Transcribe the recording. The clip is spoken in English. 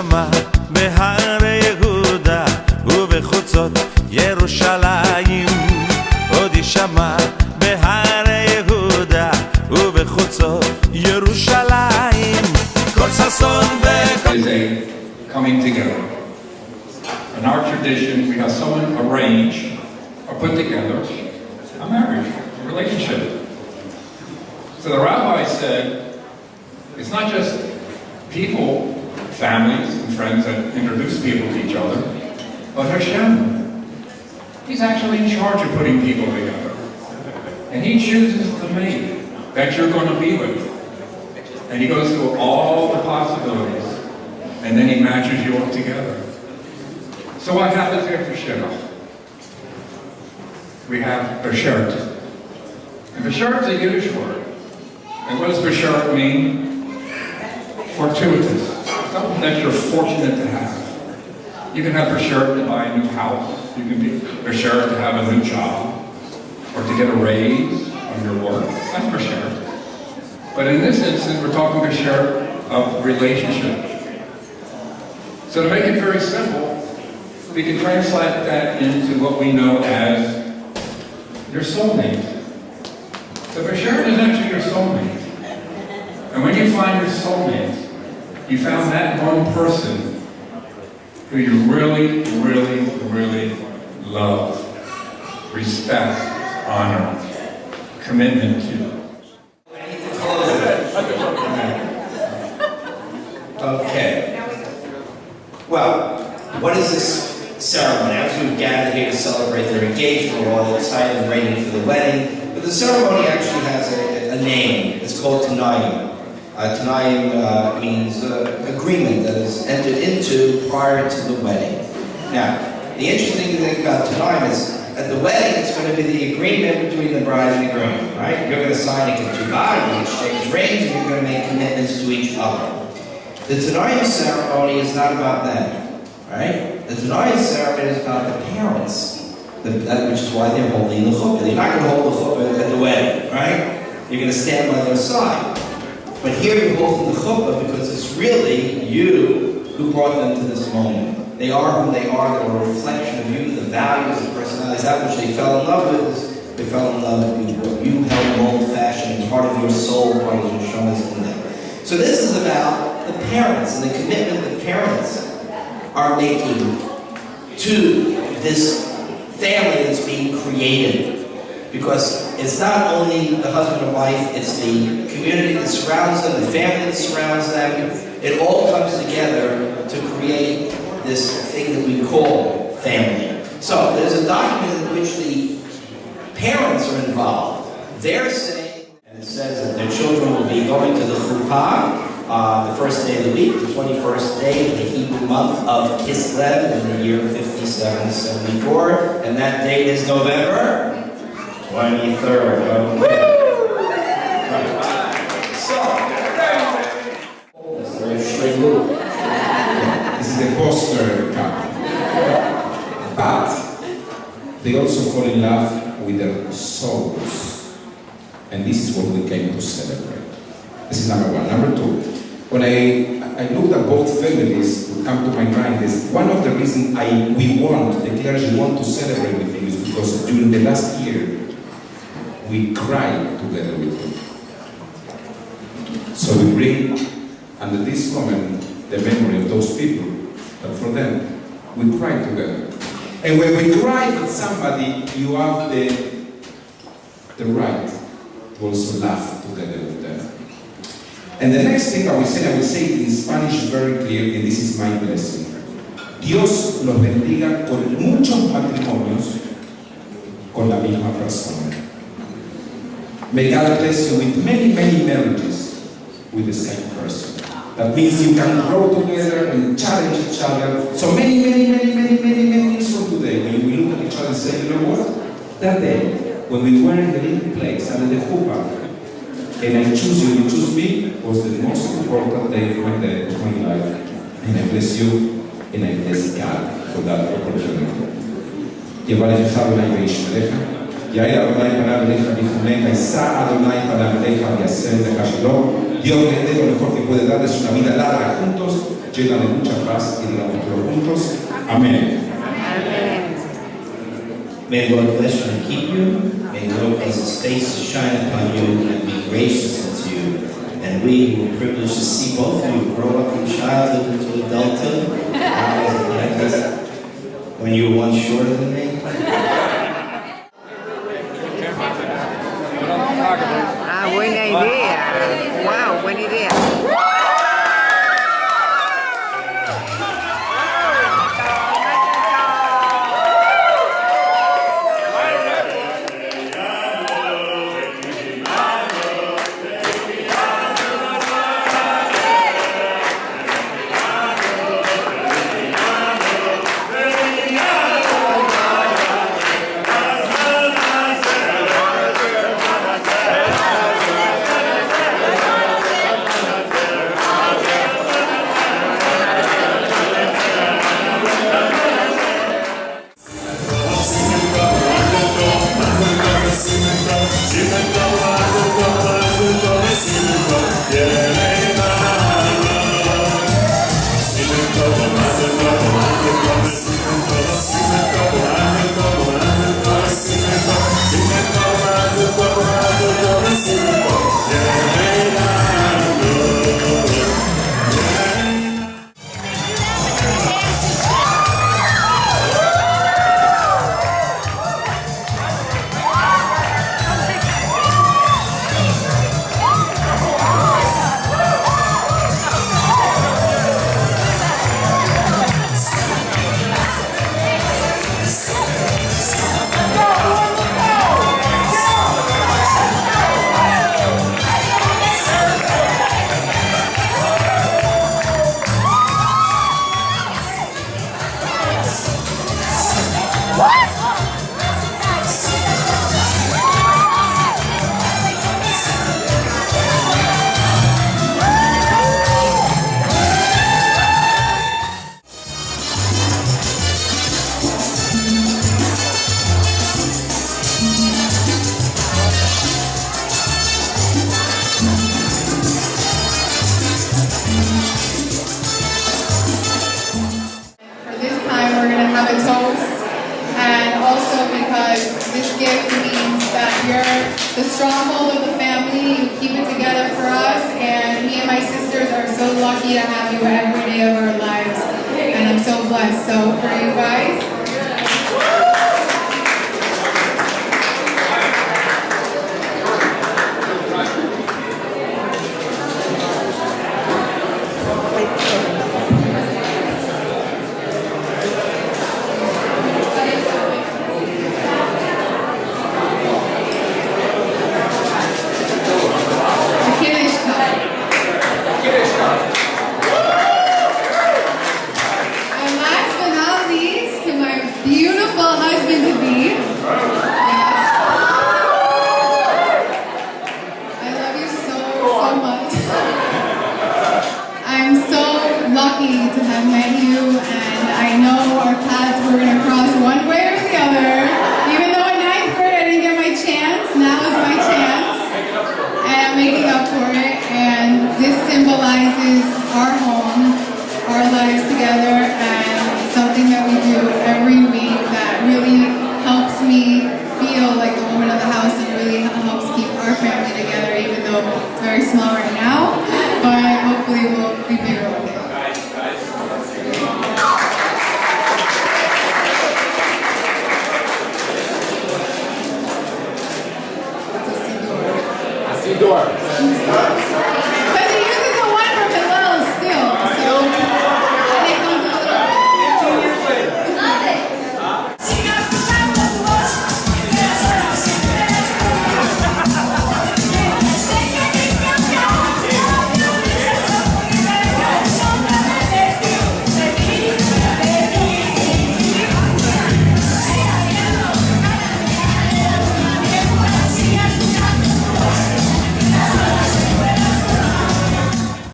יישמע בהר יהודה ובחוצות ירושלים. עוד יישמע בהר יהודה ובחוצות ירושלים. כל ששון וכל... is a coming together. In our tradition, we have someone arrange or put together a marriage, a relationship. So the rabbi said, it's not just people, families and friends that introduce people to each other, but Hashem. He's actually in charge of putting people together. And He chooses the mate that you're going to be with. And He goes through all the possibilities, and then He matches you up together. So what happens after Shidduch? We have Beshert. And Beshert is a Yiddish word. And what does Beshert mean? Fortuitous. Something that you're fortunate to have. You can have Beshert to buy a new house. You can be Beshert to have a new job. Or to get a raise on your work. That's Beshert. But in this instance, we're talking Beshert of relationship. So to make it very simple, we can translate that into what we know as your soulmate. So Beshert is actually your soulmate. And when you find your soulmate, you found that one person who you really, really, really love, respect, honor, commitment to. Okay. Well, what is this ceremony? After we've gathered here to celebrate their engagement, we're all excited and waiting for the wedding. But the ceremony actually has a name. It's called Tanayim. Tanayim means agreement that is entered into prior to the wedding. Now, the interesting thing about Tanayim is at the wedding, it's going to be the agreement between the bride and the groom, right? You're going to sign a ketubah, you exchange rings, and you're going to make commitments to each other. The Tanayim ceremony is not about that, right? The Tanayim ceremony is about the parents, which is why they're holding the chuppah. You're not going to hold the chuppah at the wedding, right? You're going to stand by their side. But here you're holding the chuppah because it's really you who brought them to this moment. They are who they are. They're a reflection of you, the values, the personalities, that which they fell in love with. They fell in love with what you held old-fashioned, part of your soul, part of your shoulders in them. So this is about the parents and the commitment the parents are making to this family that's being created. Because it's not only the husband and wife, it's the community that surrounds them, the family that surrounds them. It all comes together to create this thing that we call family. So there's a document in which the parents are involved. They're saying, and it says that their children will be going to the chuppah the first day of the week, the 21st day of the Hebrew month of Kislev in the year 5774, and that date is November 23rd. Okay. This is the poster couple. But they also fall in love with their souls. And this is what we came to celebrate. This is number one. Number two, when I looked at both families, what come to my mind is one of the reasons the clergy want to celebrate with them is because during the last year, we cried together with them. So we bring under this moment the memory of those people, but for them, we cry together. And when we cry with somebody, you have the right to also laugh together with them. And the next thing I will say it in Spanish very clear, and this is my blessing. Dios los bendiga con muchos matrimonios con la misma persona. May God bless you with many, many marriages with the same person. That means you can grow together and challenge each other. So many years from today, when we look at each other and say, you know what? That day, when we were in the little place under the chuppah, and I choose you, you choose me, was the most important day of my life. And I bless you, and I bless God for that opportunity. יאיר אדוני פניו אליך ויחונק, יישא אדוני פניו אליך ויעשה לך שלום. Dios les dé lo mejor que puede darles una vida larga juntos llena de mucha paz y digamos todos juntos, amén. May the Lord bless you and keep you. May the Lord cause his face to shine upon you and be gracious unto you. And we who were privileged to see both of you grow up from childhood into adulthood, when you were once shorter than me. Ah, buena idea. Wow, buena idea. have a toast, and also because this gift means that you're the stronghold of the family, you keep it together for us, and me and my sisters are so lucky to have you every day of our lives, and I'm so blessed. So for you guys, lucky to have met you, and I know our paths were going to cross one way or the other. Even though in 9th grade I didn't get my chance, now is my chance, and I'm making up for it. And this symbolizes our home, our lives together, and something that we do every week that really helps me feel like the woman of the house and really helps keep our family together, even though it's very small right now, but hopefully we'll be bigger one day. Door.